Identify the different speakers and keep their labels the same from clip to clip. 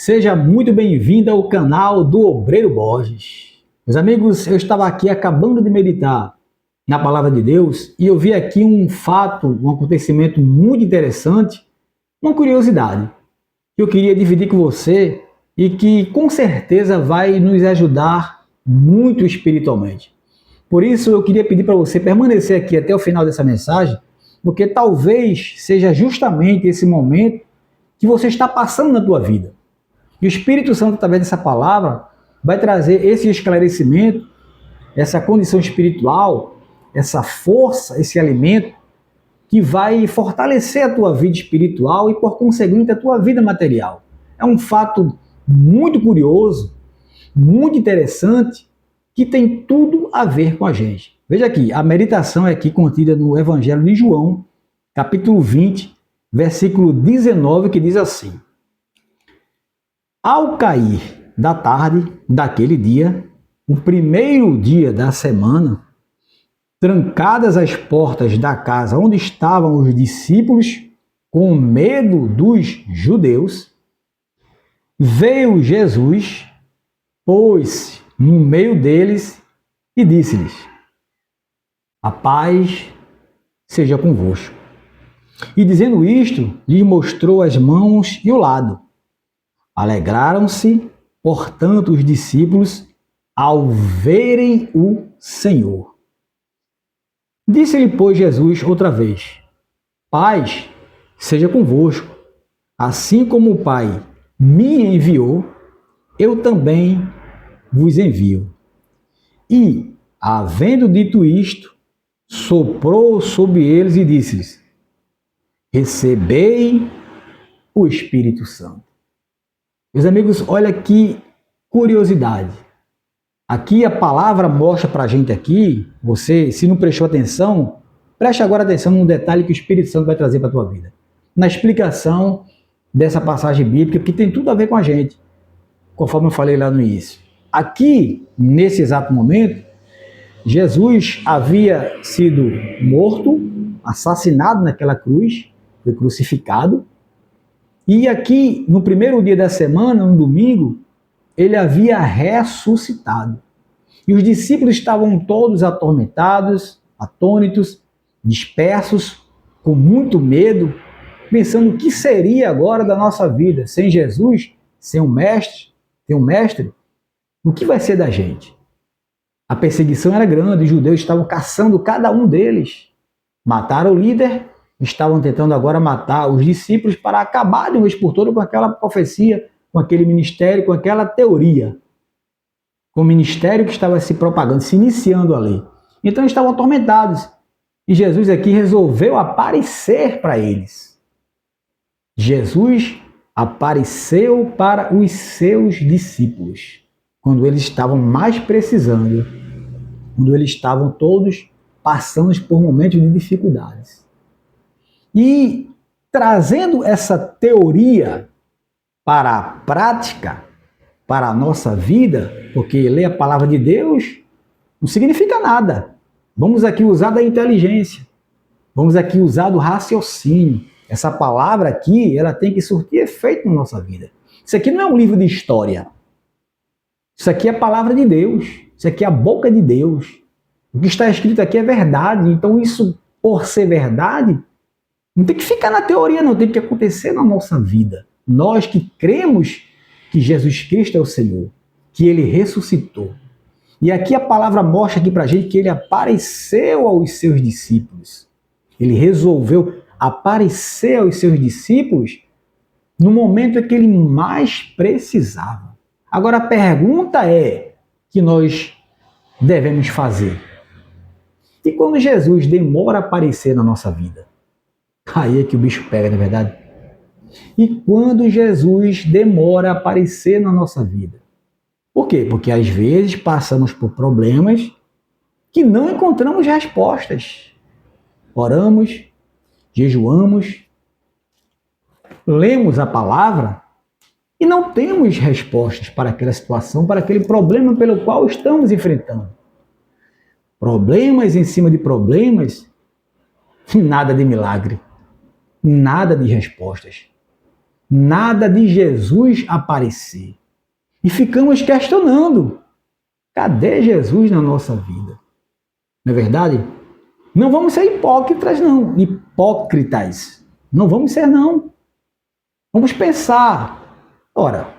Speaker 1: Seja muito bem-vindo ao canal do Obreiro Borges. Meus amigos, eu estava aqui acabando de meditar na Palavra de Deus e eu vi aqui um fato, um acontecimento muito interessante, uma curiosidade que eu queria dividir com você e que com certeza vai nos ajudar muito espiritualmente. Por isso eu queria pedir para você permanecer aqui até o final dessa mensagem, porque talvez seja justamente esse momento que você está passando na tua vida. E o Espírito Santo, através dessa palavra, vai trazer esse esclarecimento, essa condição espiritual, essa força, esse alimento, que vai fortalecer a tua vida espiritual e, por conseguinte, a tua vida material. É um fato muito curioso, muito interessante, que tem tudo a ver com a gente. Veja aqui, a meditação é aqui contida no Evangelho de João, capítulo 20, versículo 19, que diz assim: Ao cair da tarde daquele dia, o primeiro dia da semana, trancadas as portas da casa onde estavam os discípulos, com medo dos judeus, veio Jesus, pôs-se no meio deles e disse-lhes: A paz seja convosco. E dizendo isto, lhes mostrou as mãos e o lado. Alegraram-se, portanto, os discípulos ao verem o Senhor. Disse-lhe, pois, Jesus outra vez: Paz seja convosco. Assim como o Pai me enviou, eu também vos envio. E, havendo dito isto, soprou sobre eles e disse-lhes: Recebei o Espírito Santo. Meus amigos, olha que curiosidade. Aqui a palavra mostra para a gente aqui, você, se não prestou atenção, preste agora atenção num detalhe que o Espírito Santo vai trazer para a tua vida. Na explicação dessa passagem bíblica, que tem tudo a ver com a gente, conforme eu falei lá no início. Aqui, nesse exato momento, Jesus havia sido morto, assassinado naquela cruz, foi crucificado, e aqui, no primeiro dia da semana, no domingo, ele havia ressuscitado. E os discípulos estavam todos atormentados, atônitos, dispersos, com muito medo, pensando o que seria agora da nossa vida sem Jesus, sem um mestre, o que vai ser da gente? A perseguição era grande, os judeus estavam caçando cada um deles. Mataram o líder, estavam tentando agora matar os discípulos para acabar de uma vez por todas com aquela profecia, com aquele ministério, com aquela teoria. Com o ministério que estava se propagando, se iniciando ali. Então eles estavam atormentados. E Jesus aqui resolveu aparecer para eles. Jesus apareceu para os seus discípulos, quando eles estavam mais precisando, quando eles estavam todos passando por momentos de dificuldades. E trazendo essa teoria para a prática, para a nossa vida, porque ler a palavra de Deus não significa nada. Vamos aqui usar da inteligência, vamos aqui usar do raciocínio. Essa palavra aqui, ela tem que surtir efeito na nossa vida. Isso aqui não é um livro de história. Isso aqui é a palavra de Deus. Isso aqui é a boca de Deus. O que está escrito aqui é verdade. Então isso, por ser verdade, não tem que ficar na teoria, não. Tem que acontecer na nossa vida. Nós que cremos que Jesus Cristo é o Senhor, que Ele ressuscitou. E aqui a palavra mostra aqui para a gente que Ele apareceu aos seus discípulos. Ele resolveu aparecer aos seus discípulos no momento em que Ele mais precisava. Agora a pergunta é que nós devemos fazer. E quando Jesus demora a aparecer na nossa vida? Aí é que o bicho pega, não é verdade? E quando Jesus demora a aparecer na nossa vida? Por quê? Porque às vezes passamos por problemas que não encontramos respostas. Oramos, jejuamos, lemos a palavra e não temos respostas para aquela situação, para aquele problema pelo qual estamos enfrentando. Problemas em cima de problemas, nada de milagre, nada de respostas. nada de Jesus aparecer. E ficamos questionando, cadê Jesus na nossa vida? Não é verdade? Não vamos ser hipócritas, não. Hipócritas. Não vamos ser, não. Vamos pensar. Ora,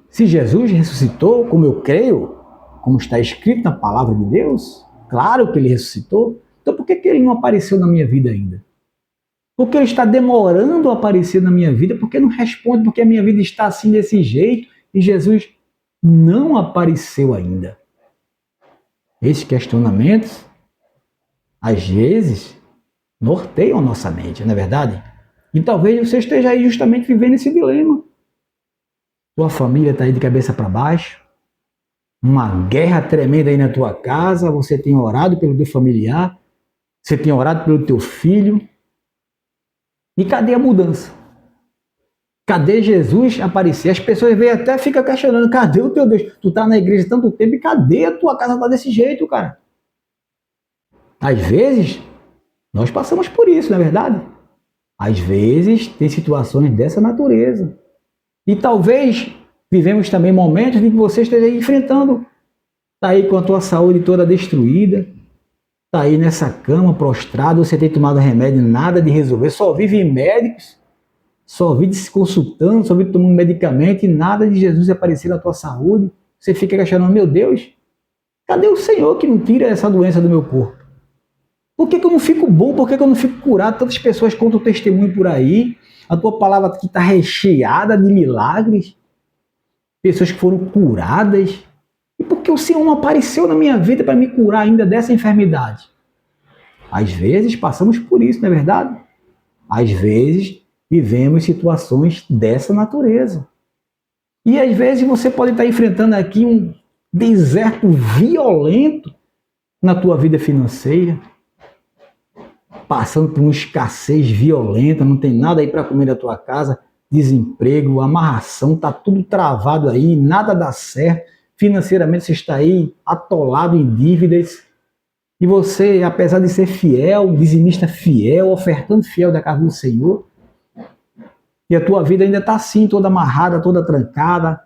Speaker 1: se Jesus ressuscitou, como eu creio, como está escrito na palavra de Deus, claro que ele ressuscitou, então por que ele não apareceu na minha vida ainda? Por que ele está demorando a aparecer na minha vida? Por que não responde? Porque a minha vida está assim desse jeito e Jesus não apareceu ainda. Esses questionamentos, às vezes, norteiam a nossa mente, não é verdade? E talvez você esteja aí justamente vivendo esse dilema. Tua família está aí de cabeça para baixo, uma guerra tremenda aí na tua casa, você tem orado pelo teu familiar, você tem orado pelo teu filho. E cadê a mudança? Cadê Jesus aparecer? As pessoas veem até ficam questionando, cadê o teu Deus? Tu tá na igreja há tanto tempo e cadê a tua casa tá desse jeito, cara? Às vezes, nós passamos por isso, não é verdade? Às vezes, tem situações dessa natureza. E talvez vivemos também momentos em que você esteja enfrentando. Tá aí com a tua saúde toda destruída, tá aí nessa cama prostrado, você tem tomado remédio, nada de resolver, só vive em médicos, só vive se consultando, só vive tomando medicamento e nada de Jesus aparecer na tua saúde. Você fica questionando, meu Deus, cadê o Senhor que não tira essa doença do meu corpo? Por que eu não fico bom? Por que eu não fico curado? Tantas pessoas contam testemunho por aí, a tua palavra aqui está recheada de milagres, pessoas que foram curadas. E por que o Senhor não apareceu na minha vida para me curar ainda dessa enfermidade? Às vezes passamos por isso, não é verdade? Às vezes vivemos situações dessa natureza. E às vezes você pode estar enfrentando aqui um deserto violento na tua vida financeira, passando por uma escassez violenta, não tem nada aí para comer na tua casa, desemprego, amarração, tá tudo travado aí, nada dá certo. Financeiramente você está aí atolado em dívidas e você, apesar de ser fiel, dizimista fiel, ofertando fiel da casa do Senhor, e a tua vida ainda está assim, toda amarrada, toda trancada,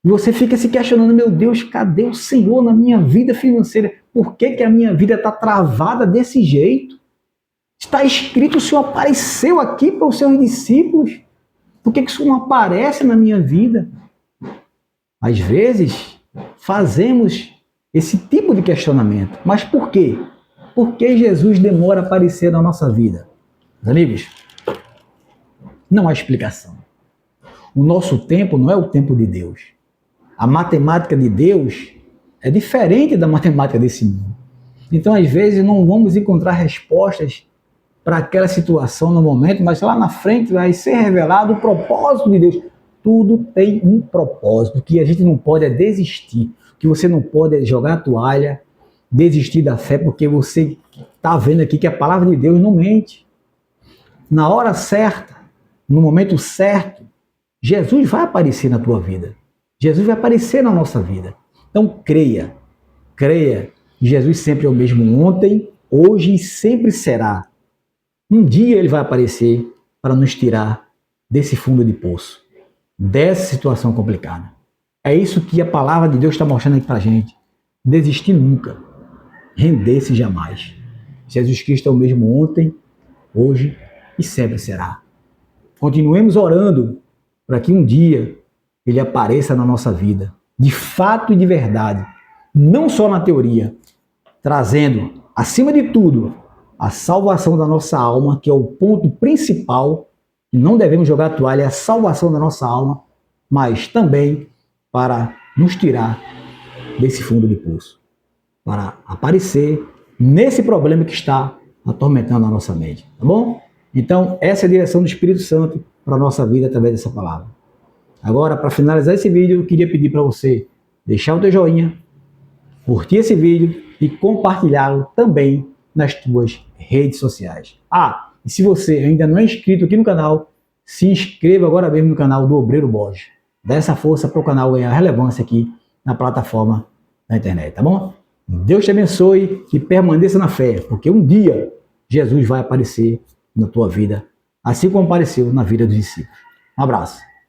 Speaker 1: e você fica se questionando, meu Deus, cadê o Senhor na minha vida financeira? Por que a minha vida está travada desse jeito? Está escrito, o Senhor apareceu aqui para os seus discípulos, por que isso não aparece na minha vida? Às vezes, fazemos esse tipo de questionamento. Mas por quê? Por que Jesus demora a aparecer na nossa vida? Meus amigos, não há explicação. O nosso tempo não é o tempo de Deus. A matemática de Deus é diferente da matemática desse mundo. Então, às vezes, não vamos encontrar respostas para aquela situação no momento, mas lá na frente vai ser revelado o propósito de Deus. Tudo tem um propósito, que a gente não pode é desistir, que você não pode é jogar a toalha, desistir da fé, porque você está vendo aqui que a palavra de Deus não mente. Na hora certa, no momento certo, Jesus vai aparecer na tua vida. Jesus vai aparecer na nossa vida. Então creia, creia que Jesus sempre é o mesmo ontem, hoje e sempre será. Um dia ele vai aparecer para nos tirar desse fundo de poço, dessa situação complicada. É isso que a palavra de Deus está mostrando aqui para a gente. Desistir nunca, render-se jamais. Jesus Cristo é o mesmo ontem, hoje e sempre será. Continuemos orando para que um dia ele apareça na nossa vida, de fato e de verdade, não só na teoria, trazendo, acima de tudo, a salvação da nossa alma, que é o ponto principal, e não devemos jogar a toalha, é a salvação da nossa alma, mas também para nos tirar desse fundo de poço, para aparecer nesse problema que está atormentando a nossa mente, tá bom? Então, essa é a direção do Espírito Santo para a nossa vida através dessa palavra. Agora, para finalizar esse vídeo, eu queria pedir para você deixar o teu joinha, curtir esse vídeo e compartilhá-lo também nas tuas redes sociais. E se você ainda não é inscrito aqui no canal, se inscreva agora mesmo no canal do Obreiro Borges. Dá essa força para o canal ganhar relevância aqui na plataforma da internet, tá bom? Deus te abençoe e permaneça na fé, porque um dia Jesus vai aparecer na tua vida, assim como apareceu na vida dos discípulos. Um abraço.